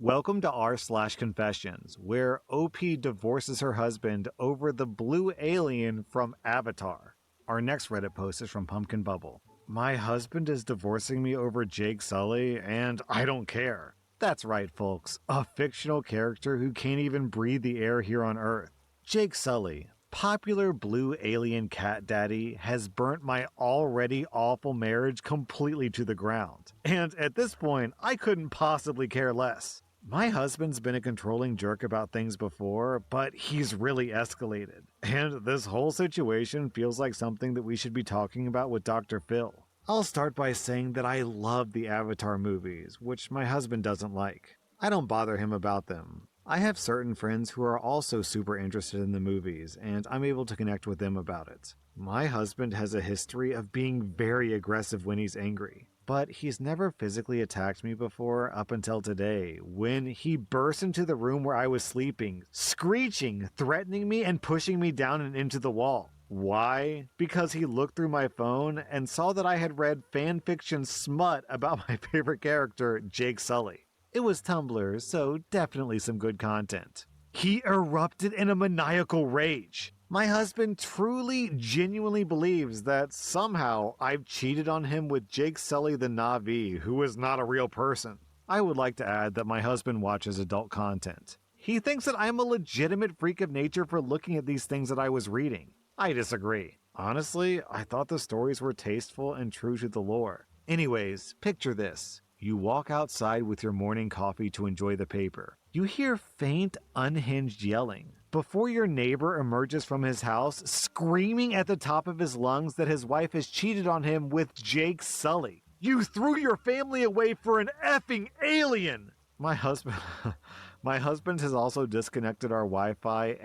Welcome to r/confessions, where OP divorces her husband over the blue alien from Avatar. Our next Reddit post is from Pumpkin Bubble. My husband is divorcing me over Jake Sully, and I don't care. That's right, folks, a fictional character who can't even breathe the air here on Earth. Jake Sully, popular blue alien cat daddy, has burnt my already awful marriage completely to the ground. And at this point, I couldn't possibly care less. My husband's been a controlling jerk about things before, but he's really escalated. And this whole situation feels like something that we should be talking about with Dr. Phil. I'll start by saying that I love the Avatar movies, which my husband doesn't like. I don't bother him about them. I have certain friends who are also super interested in the movies, and I'm able to connect with them about it. My husband has a history of being very aggressive when he's angry, but he's never physically attacked me before up until today, when he burst into the room where I was sleeping, screeching, threatening me, and pushing me down and into the wall. Why? Because he looked through my phone and saw that I had read fanfiction smut about my favorite character, Jake Sully. It was Tumblr, so definitely some good content. He erupted in a maniacal rage. My husband truly, genuinely believes that somehow I've cheated on him with Jake Sully the Na'vi, who is not a real person. I would like to add that my husband watches adult content. He thinks that I'm a legitimate freak of nature for looking at these things that I was reading. I disagree. Honestly, I thought the stories were tasteful and true to the lore. Anyways, picture this. You walk outside with your morning coffee to enjoy the paper. You hear faint, unhinged yelling before your neighbor emerges from his house, screaming at the top of his lungs that his wife has cheated on him with Jake Sully. You threw your family away for an effing alien! My husband has also disconnected our Wi-Fi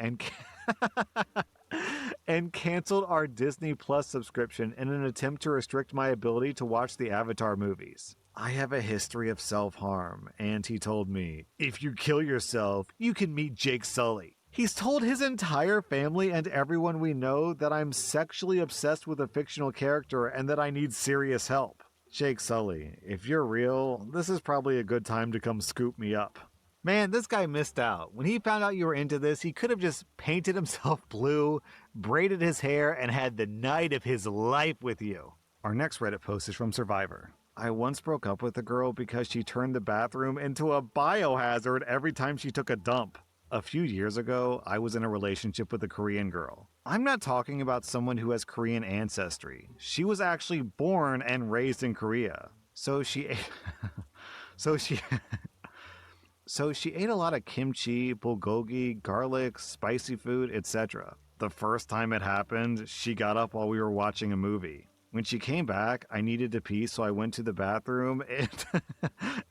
and canceled our Disney Plus subscription in an attempt to restrict my ability to watch the Avatar movies. I have a history of self-harm, and he told me, if you kill yourself, you can meet Jake Sully. He's told his entire family and everyone we know that I'm sexually obsessed with a fictional character and that I need serious help. Jake Sully, if you're real, this is probably a good time to come scoop me up. Man, this guy missed out. When he found out you were into this, he could have just painted himself blue, braided his hair, and had the night of his life with you. Our next Reddit post is from Survivor. I once broke up with a girl because she turned the bathroom into a biohazard every time she took a dump. A few years ago, I was in a relationship with a Korean girl. I'm not talking about someone who has Korean ancestry. She was actually born and raised in Korea. So she ate a lot of kimchi, bulgogi, garlic, spicy food, etc. The first time it happened, she got up while we were watching a movie. When she came back, I needed to pee, so I went to the bathroom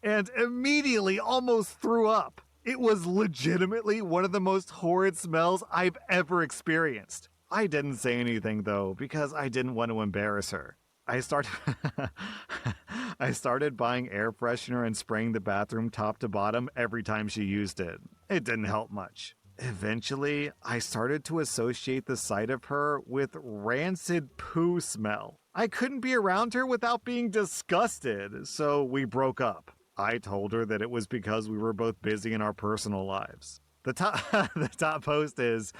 and immediately almost threw up. It was legitimately one of the most horrid smells I've ever experienced. I didn't say anything though, because I didn't want to embarrass her. I started buying air freshener and spraying the bathroom top to bottom every time she used it. It didn't help much. Eventually, I started to associate the sight of her with rancid poo smell. I couldn't be around her without being disgusted, so we broke up. I told her that it was because we were both busy in our personal lives. The top post is,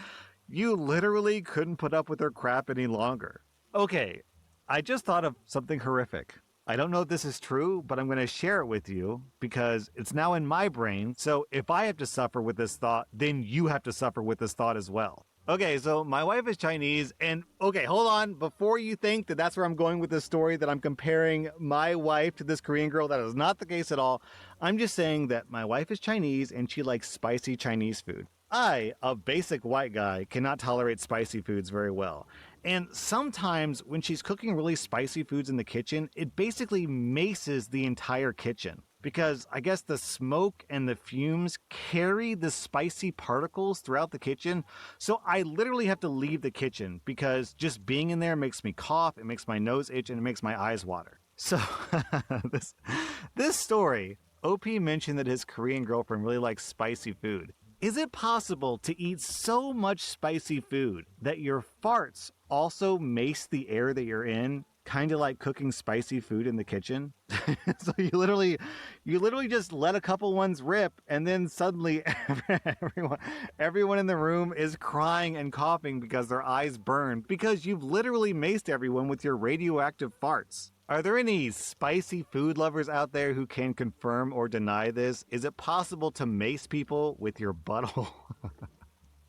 you literally couldn't put up with her crap any longer. Okay, I just thought of something horrific. I don't know if this is true, but I'm going to share it with you because it's now in my brain. So if I have to suffer with this thought, then you have to suffer with this thought as well. Okay, so my wife is Chinese, and okay, hold on. Before you think that that's where I'm going with this story, that I'm comparing my wife to this Korean girl, that is not the case at all. I'm just saying that my wife is Chinese and she likes spicy Chinese food. I, a basic white guy, cannot tolerate spicy foods very well. And sometimes when she's cooking really spicy foods in the kitchen, it basically maces the entire kitchen. Because I guess the smoke and the fumes carry the spicy particles throughout the kitchen. So I literally have to leave the kitchen because just being in there makes me cough, it makes my nose itch, and it makes my eyes water. So this story, OP mentioned that his Korean girlfriend really likes spicy food. Is it possible to eat so much spicy food that your farts also mace the air that you're in? Kind of like cooking spicy food in the kitchen. So you literally just let a couple ones rip, and then suddenly everyone in the room is crying and coughing because their eyes burned because you've literally maced everyone with your radioactive farts. Are there any spicy food lovers out there who can confirm or deny this? Is it possible to mace people with your butthole?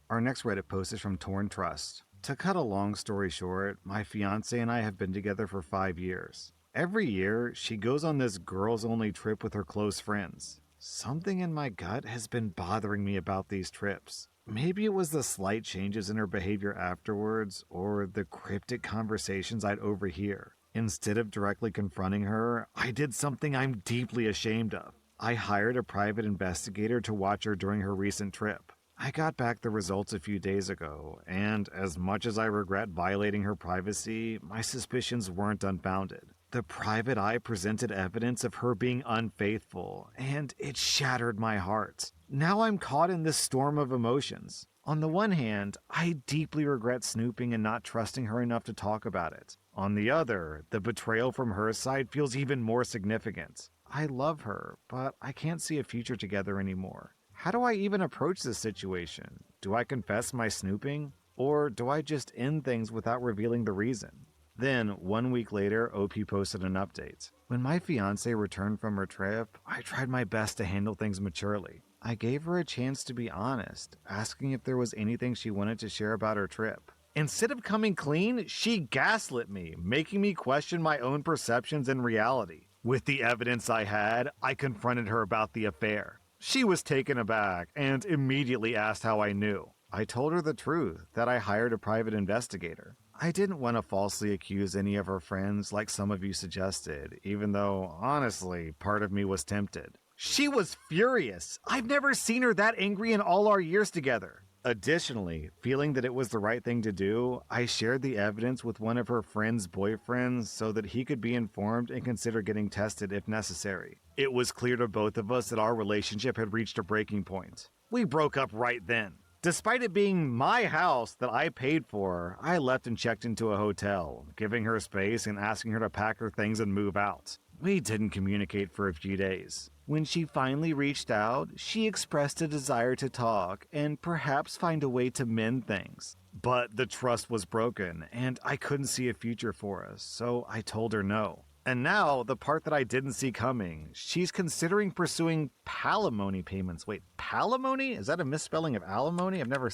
Our next Reddit post is from Torn Trust. To cut a long story short, my fiance and I have been together for 5 years. Every year, she goes on this girls-only trip with her close friends. Something in my gut has been bothering me about these trips. Maybe it was the slight changes in her behavior afterwards, or the cryptic conversations I'd overhear. Instead of directly confronting her, I did something I'm deeply ashamed of. I hired a private investigator to watch her during her recent trip. I got back the results a few days ago, and as much as I regret violating her privacy, my suspicions weren't unfounded. The private eye presented evidence of her being unfaithful, and it shattered my heart. Now I'm caught in this storm of emotions. On the one hand, I deeply regret snooping and not trusting her enough to talk about it. On the other, the betrayal from her side feels even more significant. I love her, but I can't see a future together anymore. How do I even approach this situation? Do I confess my snooping? Or do I just end things without revealing the reason? Then, 1 week later, OP posted an update. When my fiance returned from her trip, I tried my best to handle things maturely. I gave her a chance to be honest, asking if there was anything she wanted to share about her trip. Instead of coming clean, she gaslit me, making me question my own perceptions and reality. With the evidence I had, I confronted her about the affair. She was taken aback and immediately asked how I knew. I told her the truth, that I hired a private investigator. I didn't want to falsely accuse any of her friends like some of you suggested, even though, honestly, part of me was tempted. She was furious. I've never seen her that angry in all our years together. Additionally, feeling that it was the right thing to do, I shared the evidence with one of her friend's boyfriends so that he could be informed and consider getting tested if necessary. It was clear to both of us that our relationship had reached a breaking point. We broke up right then. Despite it being my house that I paid for, I left and checked into a hotel, giving her space and asking her to pack her things and move out. We didn't communicate for a few days. When she finally reached out, she expressed a desire to talk and perhaps find a way to mend things. But the trust was broken, and I couldn't see a future for us, so I told her no. And now, the part that I didn't see coming, she's considering pursuing palimony payments. Wait, palimony? Is that a misspelling of alimony? I've never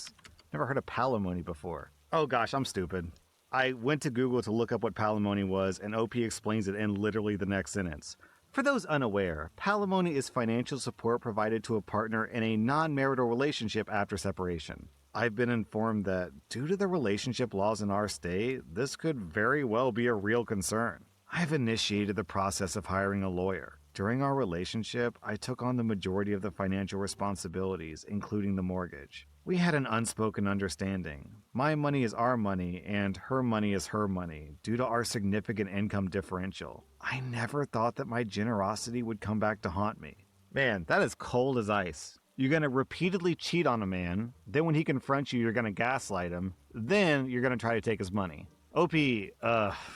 heard of palimony before. Oh gosh, I'm stupid. I went to Google to look up what palimony was, and OP explains it in literally the next sentence. For those unaware, palimony is financial support provided to a partner in a non-marital relationship after separation. I've been informed that, due to the relationship laws in our state, this could very well be a real concern. I've initiated the process of hiring a lawyer. During our relationship, I took on the majority of the financial responsibilities, including the mortgage. We had an unspoken understanding. My money is our money, and her money is her money, due to our significant income differential. I never thought that my generosity would come back to haunt me. Man, that is cold as ice. You're going to repeatedly cheat on a man, then when he confronts you, you're going to gaslight him, then you're going to try to take his money. OP,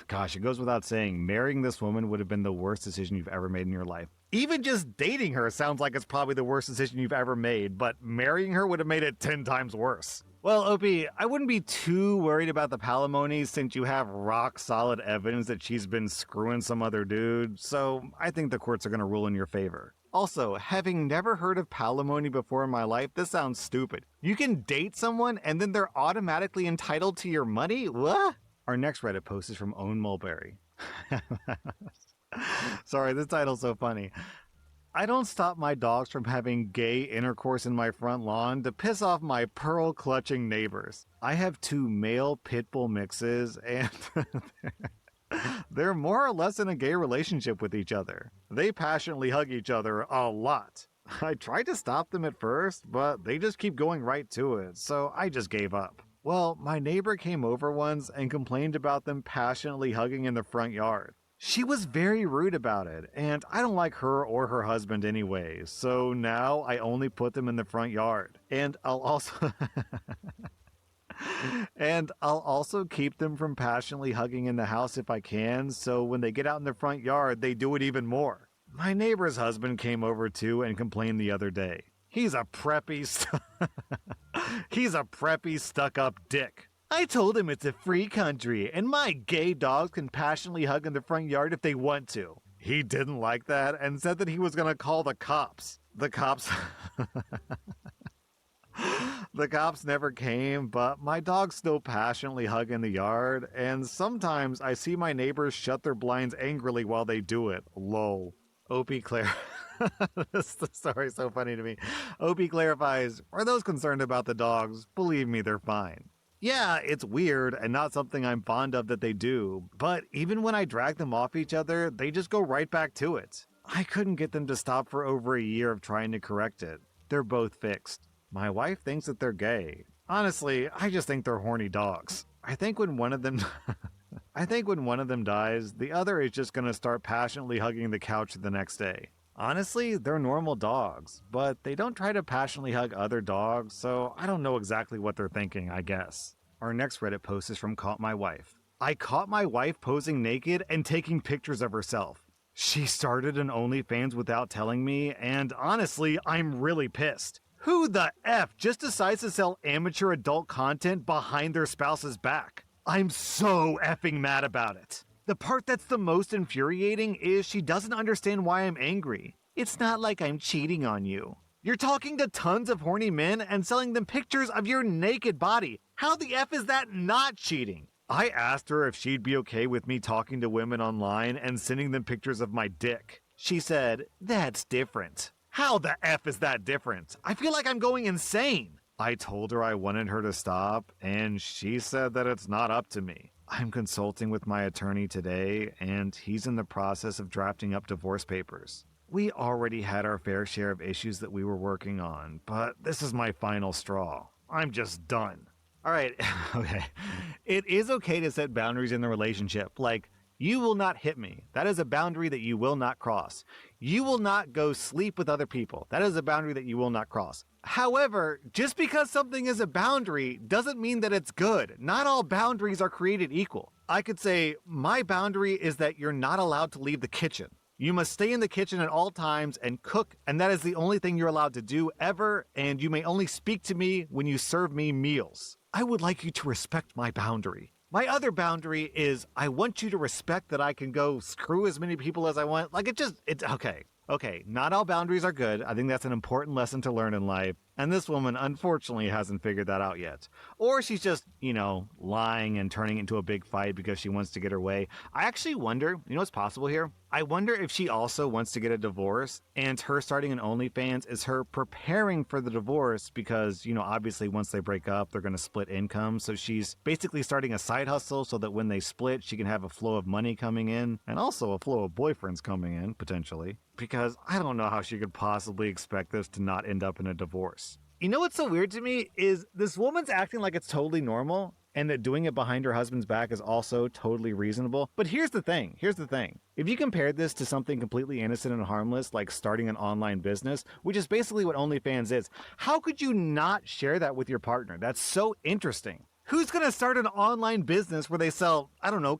gosh, it goes without saying, marrying this woman would have been the worst decision you've ever made in your life. Even just dating her sounds like it's probably the worst decision you've ever made, but marrying her would have made it 10 times worse. Well, OP, I wouldn't be too worried about the palimony since you have rock-solid evidence that she's been screwing some other dude, so I think the courts are going to rule in your favor. Also, having never heard of palimony before in my life, this sounds stupid. You can date someone and then they're automatically entitled to your money? What? Our next Reddit post is from Owen Mulberry. Sorry, this title's so funny. I don't stop my dogs from having gay intercourse in my front lawn to piss off my pearl-clutching neighbors. I have 2 male pit bull mixes, and they're more or less in a gay relationship with each other. They passionately hug each other a lot. I tried to stop them at first, but they just keep going right to it, so I just gave up. Well, my neighbor came over once and complained about them passionately hugging in the front yard. She was very rude about it, and I don't like her or her husband anyway, so now I only put them in the front yard. And I'll also... And I'll also keep them from passionately hugging in the house if I can, so when they get out in the front yard, they do it even more. My neighbor's husband came over too and complained the other day. He's a preppy stuck-up dick. I told him it's a free country, and my gay dogs can passionately hug in the front yard if they want to. He didn't like that and said that he was going to call the cops. The cops never came, but my dogs still passionately hug in the yard, and sometimes I see my neighbors shut their blinds angrily while they do it. Lol. Opie Claire. This story is so funny to me. Opie clarifies, for those concerned about the dogs, believe me, they're fine. Yeah, it's weird and not something I'm fond of that they do, but even when I drag them off each other, they just go right back to it. I couldn't get them to stop for over a year of trying to correct it. They're both fixed. My wife thinks that they're gay. Honestly, I just think they're horny dogs. I think when one of them dies, the other is just going to start passionately hugging the couch the next day. Honestly, they're normal dogs, but they don't try to passionately hug other dogs, so I don't know exactly what they're thinking, I guess. Our next Reddit post is from Caught My Wife. I caught my wife posing naked and taking pictures of herself. She started an OnlyFans without telling me, and honestly, I'm really pissed. Who the F just decides to sell amateur adult content behind their spouse's back? I'm so effing mad about it. The part that's the most infuriating is she doesn't understand why I'm angry. It's not like I'm cheating on you. You're talking to tons of horny men and selling them pictures of your naked body. How the F is that not cheating? I asked her if she'd be okay with me talking to women online and sending them pictures of my dick. She said, that's different. How the F is that different? I feel like I'm going insane. I told her I wanted her to stop, and she said that it's not up to me. I'm consulting with my attorney today, and he's in the process of drafting up divorce papers. We already had our fair share of issues that we were working on, but this is my final straw. I'm just done. All right, okay. It is okay to set boundaries in the relationship, like, you will not hit me. That is a boundary that you will not cross. You will not go sleep with other people. That is a boundary that you will not cross. However, just because something is a boundary doesn't mean that it's good. Not all boundaries are created equal. I could say, my boundary is that you're not allowed to leave the kitchen. You must stay in the kitchen at all times and cook, and that is the only thing you're allowed to do ever, and you may only speak to me when you serve me meals. I would like you to respect my boundary. My other boundary is I want you to respect that I can go screw as many people as I want. Like, it's okay. Okay, not all boundaries are good. I think that's an important lesson to learn in life. And this woman, unfortunately, hasn't figured that out yet. Or she's just, lying and turning into a big fight because she wants to get her way. I actually wonder, what's possible here? I wonder if she also wants to get a divorce, and her starting an OnlyFans is her preparing for the divorce because, obviously once they break up, they're going to split income. So she's basically starting a side hustle so that when they split, she can have a flow of money coming in and also a flow of boyfriends coming in, potentially. Because I don't know how she could possibly expect this to not end up in a divorce. You know what's so weird to me is this woman's acting like it's totally normal and that doing it behind her husband's back is also totally reasonable. But here's the thing. If you compare this to something completely innocent and harmless, like starting an online business, which is basically what OnlyFans is, how could you not share that with your partner? That's so interesting. Who's going to start an online business where they sell,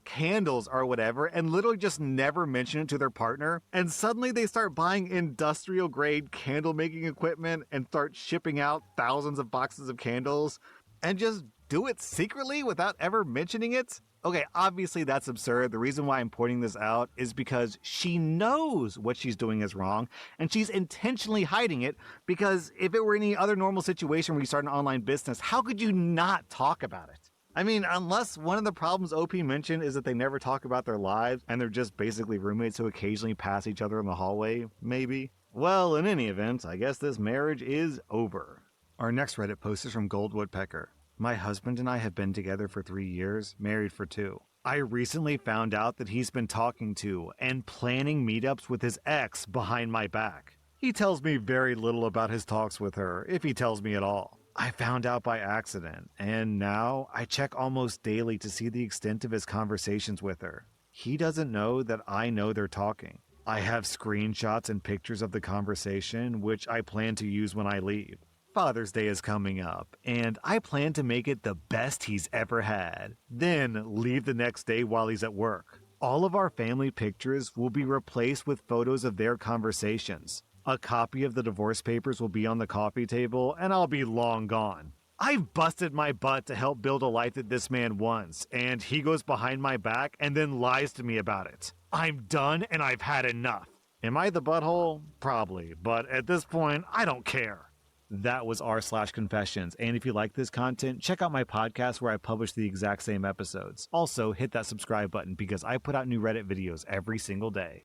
candles or whatever, and literally just never mention it to their partner? And suddenly they start buying industrial grade candle making equipment and start shipping out thousands of boxes of candles and just do it secretly without ever mentioning it? Okay, obviously that's absurd. The reason why I'm pointing this out is because she knows what she's doing is wrong, and she's intentionally hiding it, because if it were any other normal situation where you start an online business, how could you not talk about it? I mean, unless one of the problems OP mentioned is that they never talk about their lives, and they're just basically roommates who occasionally pass each other in the hallway, maybe. Well, in any event, I guess this marriage is over. Our next Reddit post is from Gold Woodpecker. My husband and I have been together for 3 years, married for 2. I recently found out that he's been talking to and planning meetups with his ex behind my back. He tells me very little about his talks with her, if he tells me at all. I found out by accident, and now I check almost daily to see the extent of his conversations with her. He doesn't know that I know they're talking. I have screenshots and pictures of the conversation, which I plan to use when I leave. Father's Day is coming up, and I plan to make it the best he's ever had. Then leave the next day while he's at work. All of our family pictures will be replaced with photos of their conversations. A copy of the divorce papers will be on the coffee table, and I'll be long gone. I've busted my butt to help build a life that this man wants, and he goes behind my back and then lies to me about it. I'm done and I've had enough. Am I the butthole? Probably, but at this point, I don't care. That was r/confessions, and if you like this content, check out my podcast where I publish the exact same episodes. Also, hit that subscribe button because I put out new Reddit videos every single day.